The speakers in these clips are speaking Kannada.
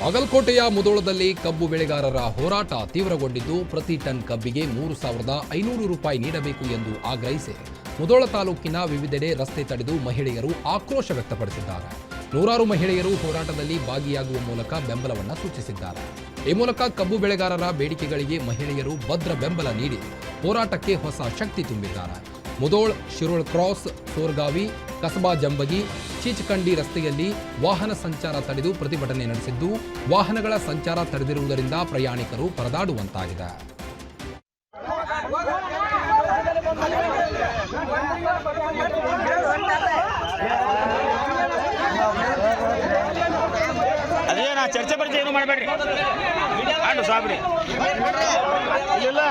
ಬಾಗಲಕೋಟೆಯ ಮುಧೋಳದಲ್ಲಿ ಕಬ್ಬು ಬೆಳೆಗಾರರ ಹೋರಾಟ ತೀವ್ರಗೊಂಡಿದ್ದು ಪ್ರತಿ ಟನ್ ಕಬ್ಬಿಗೆ 3,500 ರೂಪಾಯಿ ನೀಡಬೇಕು ಎಂದು ಆಗ್ರಹಿಸಿ ಮುಧೋಳ ತಾಲೂಕಿನ ವಿವಿಧೆಡೆ ರಸ್ತೆ ತಡೆದು ಮಹಿಳೆಯರು ಆಕ್ರೋಶ ವ್ಯಕ್ತಪಡಿಸಿದ್ದಾರೆ. ನೂರಾರು ಮಹಿಳೆಯರು ಹೋರಾಟದಲ್ಲಿ ಭಾಗಿಯಾಗುವ ಮೂಲಕ ಬೆಂಬಲವನ್ನು ಸೂಚಿಸಿದ್ದಾರೆ. ಈ ಮೂಲಕ ಕಬ್ಬು ಬೆಳೆಗಾರರ ಬೇಡಿಕೆಗಳಿಗೆ ಮಹಿಳೆಯರು ಭದ್ರ ಬೆಂಬಲ ನೀಡಿ ಹೋರಾಟಕ್ಕೆ ಹೊಸ ಶಕ್ತಿ ತುಂಬಿದ್ದಾರೆ. ಮುಧೋಳ್, ಶಿರೋಳ್ ಕ್ರಾಸ್, ಸೋರ್ಗಾವಿ, ಕಸಬಾ ಜಂಬಗಿ, ಚೀಚಕಂಡಿ ರಸ್ತೆಯಲ್ಲಿ ವಾಹನ ಸಂಚಾರ ತಡೆದು ಪ್ರತಿಭಟನೆ ನಡೆಸಿದ್ದು, ವಾಹನಗಳ ಸಂಚಾರ ತಡೆದಿರುವುದರಿಂದ ಪ್ರಯಾಣಿಕರು ಪರದಾಡುವಂತಾಗಿದೆ. ಅದೇನಾ ಚರ್ಚೆ ಪರಿಚಯ ಏನು ಮಾಡಬೇಡ್ರಿ. ಆಡು ಸಾಬ್ರಿ ಇಲ್ಲ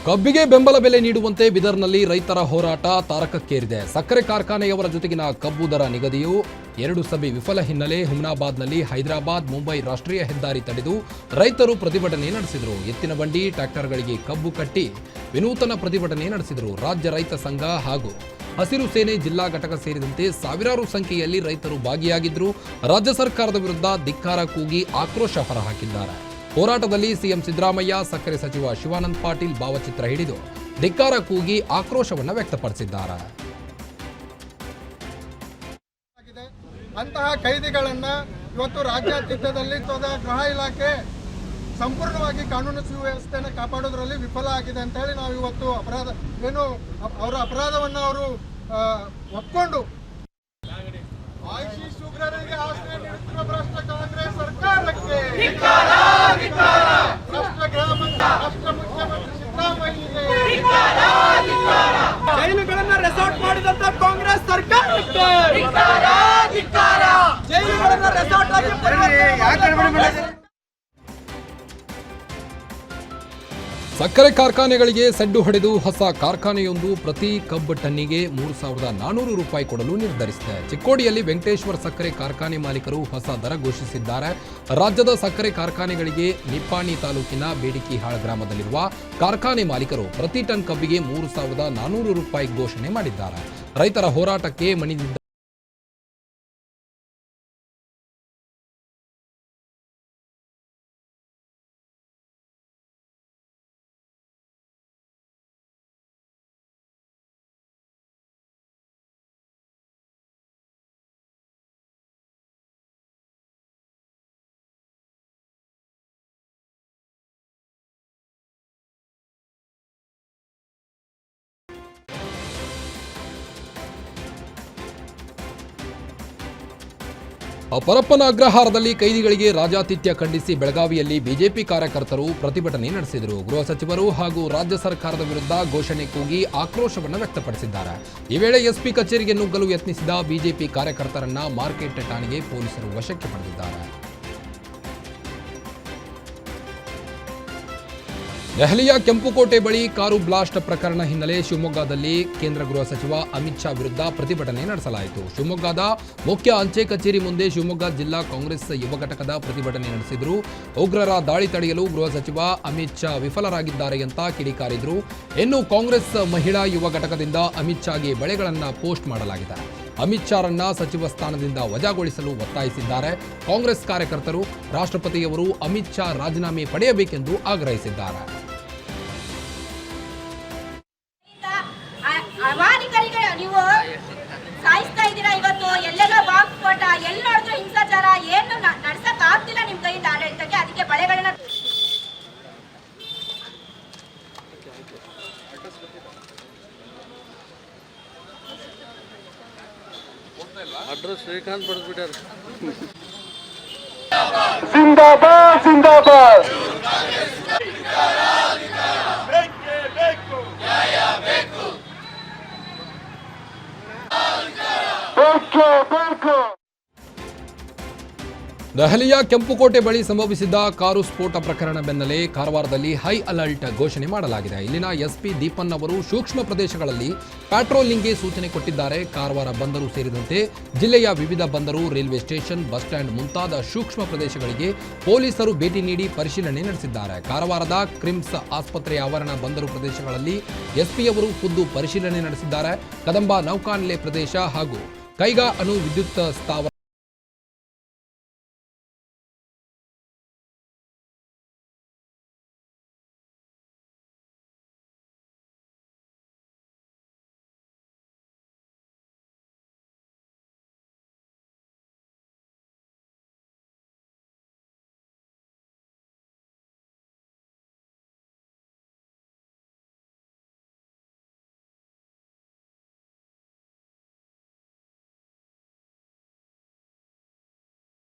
ಕಬ್ಬಿಗೆ ಬೆಂಬಲ ಬೆಲೆ ನೀಡುವಂತೆ ಬಿದರ್ನಲ್ಲಿ ರೈತರ ಹೋರಾಟ ತಾರಕಕ್ಕೇರಿದೆ. ಸಕ್ಕರೆ ಕಾರ್ಖಾನೆಯವರ ಜೊತೆಗಿನ ಕಬ್ಬು ದರ ನಿಗದಿಯು 2 ಸಭೆ ವಿಫಲ ಹಿನ್ನೆಲೆ ಹುಮ್ನಾಬಾದ್ನಲ್ಲಿ ಹೈದರಾಬಾದ್ ಮುಂಬೈ ರಾಷ್ಟ್ರೀಯ ಹೆದ್ದಾರಿ ತಡೆದು ರೈತರು ಪ್ರತಿಭಟನೆ ನಡೆಸಿದರು. ಎತ್ತಿನ ಬಂಡಿ, ಟ್ರ್ಯಾಕ್ಟರ್ಗಳಿಗೆ ಕಬ್ಬು ಕಟ್ಟಿ ವಿನೂತನ ಪ್ರತಿಭಟನೆ ನಡೆಸಿದರು. ರಾಜ್ಯ ರೈತ ಸಂಘ ಹಾಗೂ ಹಸಿರು ಸೇನೆ ಜಿಲ್ಲಾ ಘಟಕ ಸೇರಿದಂತೆ ಸಾವಿರಾರು ಸಂಖ್ಯೆಯಲ್ಲಿ ರೈತರು ಭಾಗಿಯಾಗಿದ್ದರು. ರಾಜ್ಯ ಸರ್ಕಾರದ ವಿರುದ್ಧ ಧಿಕ್ಕಾರ ಕೂಗಿ ಆಕ್ರೋಶ ಹೊರಹಾಕಿದ್ದಾರೆ. ಹೋರಾಟದಲ್ಲಿ ಸಿಎಂ ಸಿದ್ದರಾಮಯ್ಯ, ಸಕ್ಕರೆ ಸಚಿವ ಶಿವಾನಂದ ಪಾಟೀಲ್ ಭಾವಚಿತ್ರ ಹಿಡಿದು ಧಿಕ್ಕಾರ ಕೂಗಿ ಆಕ್ರೋಶವನ್ನು ವ್ಯಕ್ತಪಡಿಸಿದ್ದಾರೆ. ಅಂತಹ ಕೈದಿಗಳನ್ನ ಇವತ್ತು ರಾಜ್ಯಾದ್ಯಂತದಲ್ಲಿ ಗೃಹ ಇಲಾಖೆ ಸಂಪೂರ್ಣವಾಗಿ ಕಾನೂನು ಸುವ್ಯವಸ್ಥೆಯನ್ನು ಕಾಪಾಡೋದ್ರಲ್ಲಿ ವಿಫಲ ಆಗಿದೆ ಅಂತ ಹೇಳಿ ನಾವು ಇವತ್ತು ಅವರ ಅಪರಾಧವನ್ನು ಅವರು ಒಪ್ಕೊಂಡು ಆಯುಷಿ ಶೂದ್ರರಿಗೆ ಆಶ್ರಯ ನೀಡುತ್ತಿರುವ ಭ್ರಷ್ಟ ಕಾಂಗ್ರೆಸ್ ಸರ್ಕಾರಕ್ಕೆ, ಭ್ರಷ್ಟ ಗೃಹ ಮಂತ್ರಿ, ಭ್ರಷ್ಟ ಮುಖ್ಯಮಂತ್ರಿ ಸಿದ್ದರಾಮಯ್ಯಗೆ, ಜೈಲುಗಳನ್ನ ರೆಸಾರ್ಟ್ ಮಾಡಿದಂತ ಕಾಂಗ್ರೆಸ್ ಸರ್ಕಾರಕ್ಕೆ, ಜೈಲುಗಳನ್ನ ರೆಸಾರ್ಟ್ ಆಗಿ ಸಕ್ಕರೆ ಕಾರ್ಖಾನೆಗಳಿಗೆ ಸಡ್ಡು ಹೊಡೆದು ಹೊಸ ಕಾರ್ಖಾನೆಯೊಂದು ಪ್ರತಿ ಕಬ್ಬು ಟನ್ನಿಗೆ 3,400 ರೂಪಾಯಿ ಕೊಡಲು ನಿರ್ಧರಿಸಿದೆ. ಚಿಕ್ಕೋಡಿಯಲ್ಲಿ ವೆಂಕಟೇಶ್ವರ ಸಕ್ಕರೆ ಕಾರ್ಖಾನೆ ಮಾಲೀಕರು ಹೊಸ ದರ ಘೋಷಿಸಿದ್ದಾರೆ. ರಾಜ್ಯದ ಸಕ್ಕರೆ ಕಾರ್ಖಾನೆಗಳಿಗೆ ನಿಪ್ಪಾಣಿ ತಾಲೂಕಿನ ಬೇಡಿಕಿಹಾಳ್ ಗ್ರಾಮದಲ್ಲಿರುವ ಕಾರ್ಖಾನೆ ಮಾಲೀಕರು ಪ್ರತಿ ಟನ್ ಕಬ್ಬಿಗೆ 3,400 ರೂಪಾಯಿ ಘೋಷಣೆ ಮಾಡಿದ್ದಾರೆ. ರೈತರ ಹೋರಾಟಕ್ಕೆ ಮಣಿದಿದ್ದ ಪರಪ್ಪನ ಅಗ್ರಹಾರದಲ್ಲಿ ಕೈದಿಗಳಿಗೆ ರಾಜಾತಿಥ್ಯ ಖಂಡಿಸಿ ಬೆಳಗಾವಿಯಲ್ಲಿ ಬಿಜೆಪಿ ಕಾರ್ಯಕರ್ತರು ಪ್ರತಿಭಟನೆ ನಡೆಸಿದರು. ಗೃಹ ಸಚಿವರು ಹಾಗೂ ರಾಜ್ಯ ಸರ್ಕಾರದ ವಿರುದ್ಧ ಘೋಷಣೆ ಕೂಗಿ ಆಕ್ರೋಶವನ್ನು ವ್ಯಕ್ತಪಡಿಸಿದ್ದಾರೆ. ಈ ವೇಳೆ ಎಸ್ಪಿ ಕಚೇರಿಗೆ ನುಗ್ಗಲು ಯತ್ನಿಸಿದ ಬಿಜೆಪಿ ಕಾರ್ಯಕರ್ತರನ್ನ ಮಾರ್ಕೆಟ್ ಠಾಣೆಗೆ ಪೊಲೀಸರು ವಶಕ್ಕೆ ಪಡೆದಿದ್ದಾರೆ. ದೆಹಲಿಯ ಕೆಂಪುಕೋಟೆ ಬಳಿ ಕಾರು ಬ್ಲಾಸ್ಟ್ ಪ್ರಕರಣ ಹಿನ್ನೆಲೆ ಶಿವಮೊಗ್ಗದಲ್ಲಿ ಕೇಂದ್ರ ಗೃಹ ಸಚಿವ ಅಮಿತ್ ಶಾ ವಿರುದ್ಧ ಪ್ರತಿಭಟನೆ ನಡೆಸಲಾಯಿತು. ಶಿವಮೊಗ್ಗದ ಮುಖ್ಯ ಅಂಚೆ ಕಚೇರಿ ಮುಂದೆ ಶಿವಮೊಗ್ಗ ಜಿಲ್ಲಾ ಕಾಂಗ್ರೆಸ್ ಯುವ ಘಟಕದ ಪ್ರತಿಭಟನೆ ನಡೆಸಿದರು. ಉಗ್ರರ ದಾಳಿ ತಡೆಯಲು ಗೃಹ ಸಚಿವ ಅಮಿತ್ ಶಾ ವಿಫಲರಾಗಿದ್ದಾರೆ ಅಂತ ಕಿಡಿಕಾರಿದ್ರು. ಇನ್ನು ಕಾಂಗ್ರೆಸ್ ಮಹಿಳಾ ಯುವ ಘಟಕದಿಂದ ಅಮಿತ್ ಶಾಗೆ ಬಳೆಗಳನ್ನು ಪೋಸ್ಟ್ ಮಾಡಲಾಗಿದೆ. ಅಮಿತ್ ಶಾರನ್ನ ಸಚಿವ ಸ್ಥಾನದಿಂದ ವಜಾಗೊಳಿಸಲು ಒತ್ತಾಯಿಸಿದ್ದಾರೆ. ಕಾಂಗ್ರೆಸ್ ಕಾರ್ಯಕರ್ತರು ರಾಷ್ಟ್ರಪತಿಯವರು ಅಮಿತ್ ಶಾ ರಾಜೀನಾಮೆ ಪಡೆಯಬೇಕೆಂದು ಆಗ್ರಹಿಸಿದ್ದಾರೆ. ನೀವು ಸಾಯಿಸ್ತಾ ಇದ್ದೀರಾ, ಇವತ್ತು ಎಲ್ಲೆಲ್ಲ ಬಾಂಬ್ ಸ್ಫೋಟ, ಎಲ್ಲಿ ನೋಡಿದ್ರು ಹಿಂಸಾಚಾರ, ಏನು ನಡ್ಸಕ್ ಆಗ್ತಿಲ್ಲ ನಿಮ್ ಕೈಯಿಂದ ಆಡಳಿತಕ್ಕೆ. ಅದಕ್ಕೆ ಬಳೆಗಳನ್ನ ಅಡ್ರೆಸ್ ಶ್ರೀಕಾಂತ್ ಬರೆದ್ಬಿಟ್ಟಾರ. ಜಿಂದಾಬಾದ್ ಜಿಂದಾಬಾದ್. ದೆಹಲಿಯ ಕೆಂಪುಕೋಟೆ ಬಳಿ ಸಂಭವಿಸಿದ್ದ ಕಾರು ಸ್ಫೋಟ ಪ್ರಕರಣ ಬೆನ್ನಲ್ಲೇ ಕಾರವಾರದಲ್ಲಿ ಹೈ ಅಲರ್ಟ್ ಘೋಷಣೆ ಮಾಡಲಾಗಿದೆ. ಇಲ್ಲಿನ ಎಸ್ಪಿ ದೀಪನ್ ಅವರು ಸೂಕ್ಷ್ಮ ಪ್ರದೇಶಗಳಲ್ಲಿ ಪ್ಯಾಟ್ರೋಲಿಂಗ್ಗೆ ಸೂಚನೆ ಕೊಟ್ಟಿದ್ದಾರೆ. ಕಾರವಾರ ಬಂದರು ಸೇರಿದಂತೆ ಜಿಲ್ಲೆಯ ವಿವಿಧ ಬಂದರು, ರೈಲ್ವೆ ಸ್ಟೇಷನ್, ಬಸ್ ಸ್ಟ್ಯಾಂಡ್ ಮುಂತಾದ ಸೂಕ್ಷ್ಮ ಪ್ರದೇಶಗಳಿಗೆ ಪೊಲೀಸರು ಭೇಟಿ ನೀಡಿ ಪರಿಶೀಲನೆ ನಡೆಸಿದ್ದಾರೆ. ಕಾರವಾರದ ಕ್ರಿಮ್ಸ್ ಆಸ್ಪತ್ರೆಯ ಆವರಣ ಬಂದರು ಪ್ರದೇಶಗಳಲ್ಲಿ ಎಸ್ಪಿಯವರು ಖುದ್ದು ಪರಿಶೀಲನೆ ನಡೆಸಿದ್ದಾರೆ. ಕದಂಬ ನೌಕಾನೆಲೆ ಪ್ರದೇಶ ಹಾಗೂ ಕೈಗಾ ಅಣು ವಿದ್ಯುತ್ ಸ್ಥಾವರ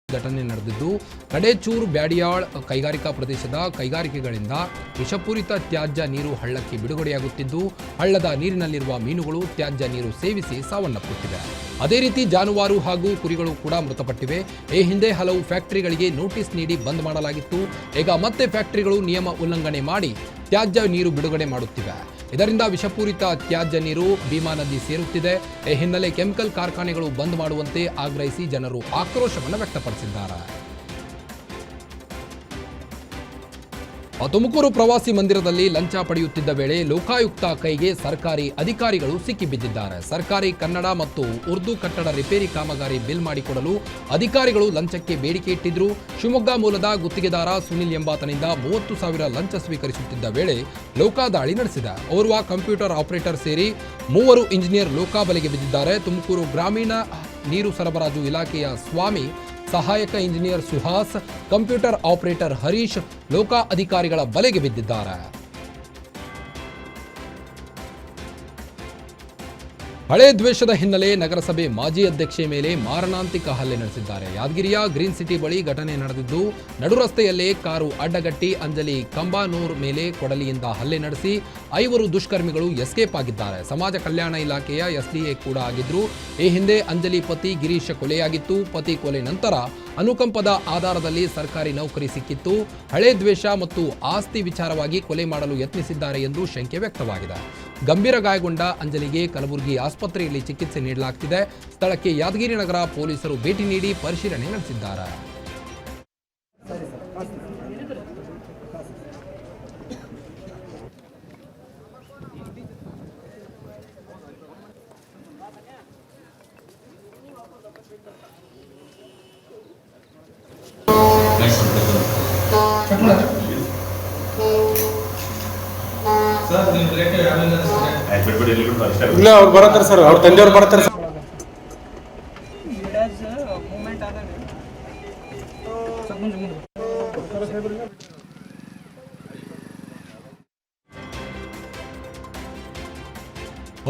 ಘಟನೆ ನಡೆದಿದ್ದು ಕಡೇಚೂರು ಬ್ಯಾಡಿಯಾಳ್ ಕೈಗಾರಿಕಾ ಪ್ರದೇಶದ ಕೈಗಾರಿಕೆಗಳಿಂದ ವಿಷಪೂರಿತ ತ್ಯಾಜ್ಯ ನೀರು ಹಳ್ಳಕ್ಕೆ ಬಿಡುಗಡೆಯಾಗುತ್ತಿದ್ದು ಹಳ್ಳದ ನೀರಿನಲ್ಲಿರುವ ಮೀನುಗಳು ತ್ಯಾಜ್ಯ ನೀರು ಸೇವಿಸಿ ಸಾವನ್ನಪ್ಪುತ್ತಿವೆ. ಅದೇ ರೀತಿ ಜಾನುವಾರು ಹಾಗೂ ಕುರಿಗಳು ಕೂಡ ಮೃತಪಟ್ಟಿವೆ. ಈ ಹಿಂದೆ ಹಲವು ಫ್ಯಾಕ್ಟರಿಗಳಿಗೆ ನೋಟಿಸ್ ನೀಡಿ ಬಂದ್ ಮಾಡಲಾಗಿತ್ತು. ಈಗ ಮತ್ತೆ ಫ್ಯಾಕ್ಟರಿಗಳು ನಿಯಮ ಉಲ್ಲಂಘನೆ ಮಾಡಿ ತ್ಯಾಜ್ಯ ನೀರು ಬಿಡುಗಡೆ ಮಾಡುತ್ತಿವೆ. ಇದರಿಂದ ವಿಷಪೂರಿತ ತ್ಯಾಜ್ಯ ನೀರು ಭೀಮಾ ನದಿ ಸೇರುತ್ತಿದೆ. ಈ ಹಿನ್ನೆಲೆ ಕೆಮಿಕಲ್ ಕಾರ್ಖಾನೆಗಳು ಬಂದ್ ಮಾಡುವಂತೆ ಆಗ್ರಹಿಸಿ ಜನರು ಆಕ್ರೋಶವನ್ನು ವ್ಯಕ್ತಪಡಿಸಿದ್ದಾರೆ. ತುಮಕೂರು ಪ್ರವಾಸಿ ಮಂದಿರದಲ್ಲಿ ಲಂಚ ಪಡೆಯುತ್ತಿದ್ದ ವೇಳೆ ಲೋಕಾಯುಕ್ತ ಕೈಗೆ ಸರ್ಕಾರಿ ಅಧಿಕಾರಿಗಳು ಸಿಕ್ಕಿಬಿದ್ದಿದ್ದಾರೆ. ಸರ್ಕಾರಿ ಕನ್ನಡ ಮತ್ತು ಉರ್ದು ಕಟ್ಟಡ ರಿಪೇರಿ ಕಾಮಗಾರಿ ಬಿಲ್ ಮಾಡಿಕೊಡಲು ಅಧಿಕಾರಿಗಳು ಲಂಚಕ್ಕೆ ಬೇಡಿಕೆ ಇಟ್ಟಿದ್ರು. ಶಿವಮೊಗ್ಗ ಮೂಲದ ಗುತ್ತಿಗೆದಾರ ಸುನಿಲ್ ಎಂಬಾತನಿಂದ 30,000 ಲಂಚ ಸ್ವೀಕರಿಸುತ್ತಿದ್ದ ವೇಳೆ ಲೋಕಾದಾಳಿ ನಡೆಸಿದ. ಓರ್ವ ಕಂಪ್ಯೂಟರ್ ಆಪರೇಟರ್ ಸೇರಿ 3 ಇಂಜಿನಿಯರ್ ಲೋಕಾ ಬಲೆಗೆ ಬಿದ್ದಿದ್ದಾರೆ. ತುಮಕೂರು ಗ್ರಾಮೀಣ ನೀರು ಸರಬರಾಜು ಇಲಾಖೆಯ ಸ್ವಾಮಿ, ಸಹಾಯಕ engineer Suhas, computer operator Harish ಲೋಕಾ ಅಧಿಕಾರಿಗಳ ಬಲೆಗೆ ಬಿದ್ದಿದ್ದಾರೆ. ಹಳೆ ದ್ವೇಷದ ಹಿನ್ನೆಲೆ ನಗರಸಭೆ ಮಾಜಿ ಅಧ್ಯಕ್ಷೆ ಮೇಲೆ ಮಾರಣಾಂತಿಕ ಹಲ್ಲೆ ನಡೆಸಿದ್ದಾರೆ. ಯಾದಗಿರಿಯ ಗ್ರೀನ್ ಸಿಟಿ ಬಳಿ ಘಟನೆ ನಡೆದಿದ್ದು ನಡು ರಸ್ತೆಯಲ್ಲೇ ಕಾರು ಅಡ್ಡಗಟ್ಟಿ ಅಂಜಲಿ ಕಂಬಾನೂರ್ ಮೇಲೆ ಕೊಡಲಿಯಿಂದ ಹಲ್ಲೆ ನಡೆಸಿ 5 ದುಷ್ಕರ್ಮಿಗಳು ಎಸ್ಕೇಪ್ ಆಗಿದ್ದಾರೆ. ಸಮಾಜ ಕಲ್ಯಾಣ ಇಲಾಖೆಯ ಎಸ್ಡಿಎ ಕೂಡ ಆಗಿದ್ರು. ಈ ಹಿಂದೆ ಅಂಜಲಿ ಪತಿ ಗಿರೀಶ್ ಕೊಲೆಯಾಗಿತ್ತು. ಪತಿ ಕೊಲೆ ನಂತರ ಅನುಕಂಪದ ಆಧಾರದಲ್ಲಿ ಸರ್ಕಾರಿ ನೌಕರಿ ಸಿಕ್ಕಿತ್ತು. ಹಳೆ ದ್ವೇಷ ಮತ್ತು ಆಸ್ತಿ ವಿಚಾರವಾಗಿ ಕೊಲೆ ಮಾಡಲು ಯತ್ನಿಸಿದ್ದಾರೆ ಎಂದು ಶಂಕೆ ವ್ಯಕ್ತವಾಗಿದೆ. ಗಂಭೀರ ಗಾಯಗೊಂಡ ಅಂಜಲಿಗೆ ಕಲಬುರಗಿ ಆಸ್ಪತ್ರೆಯಲ್ಲಿ ಚಿಕಿತ್ಸೆ ನೀಡಲಾಗುತ್ತಿದೆ. ಸ್ಥಳಕ್ಕೆ ಯಾದಗಿರಿ ನಗರ ಪೊಲೀಸರು ಭೇಟಿ ನೀಡಿ ಪರಿಶೀಲನೆ ನಡೆಸಿದ್ದಾರೆ. ಇಲ್ಲ ಅವ್ರು ಬರತ್ತಾರೆ ಸರ್, ಅವ್ರ ತಂದೆಯವ್ರು ಬರತ್ತಾರೆ ಸರ್.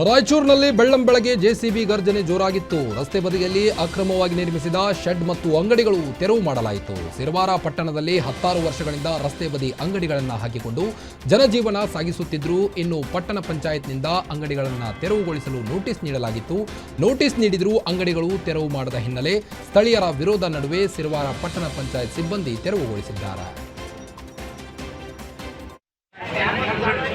ರಾಯಚೂರಿನಲ್ಲಿ ಬೆಳ್ಳಂಬೆಳಗ್ಗೆ ಜೆಸಿಬಿ ಗರ್ಜನೆ ಜೋರಾಗಿತ್ತು. ರಸ್ತೆ ಬದಿಯಲ್ಲಿ ಅಕ್ರಮವಾಗಿ ನಿರ್ಮಿಸಿದ ಶೆಡ್ ಮತ್ತು ಅಂಗಡಿಗಳು ತೆರವು ಮಾಡಲಾಯಿತು. ಸಿರವಾರ ಪಟ್ಟಣದಲ್ಲಿ 10 ವರ್ಷಗಳಿಂದ ರಸ್ತೆ ಬದಿ ಅಂಗಡಿಗಳನ್ನು ಹಾಕಿಕೊಂಡು ಜನಜೀವನ ಸಾಗಿಸುತ್ತಿದ್ದರು. ಇನ್ನು ಪಟ್ಟಣ ಪಂಚಾಯತ್ನಿಂದ ಅಂಗಡಿಗಳನ್ನು ತೆರವುಗೊಳಿಸಲು ನೋಟಿಸ್ ನೀಡಲಾಗಿತ್ತು. ನೋಟಿಸ್ ನೀಡಿದರೂ ಅಂಗಡಿಗಳು ತೆರವು ಮಾಡದ ಹಿನ್ನೆಲೆ ಸ್ಥಳೀಯರ ವಿರೋಧ ನಡುವೆ ಸಿರವಾರ ಪಟ್ಟಣ ಪಂಚಾಯತ್ ಸಿಬ್ಬಂದಿ ತೆರವುಗೊಳಿಸಿದ್ದಾರೆ.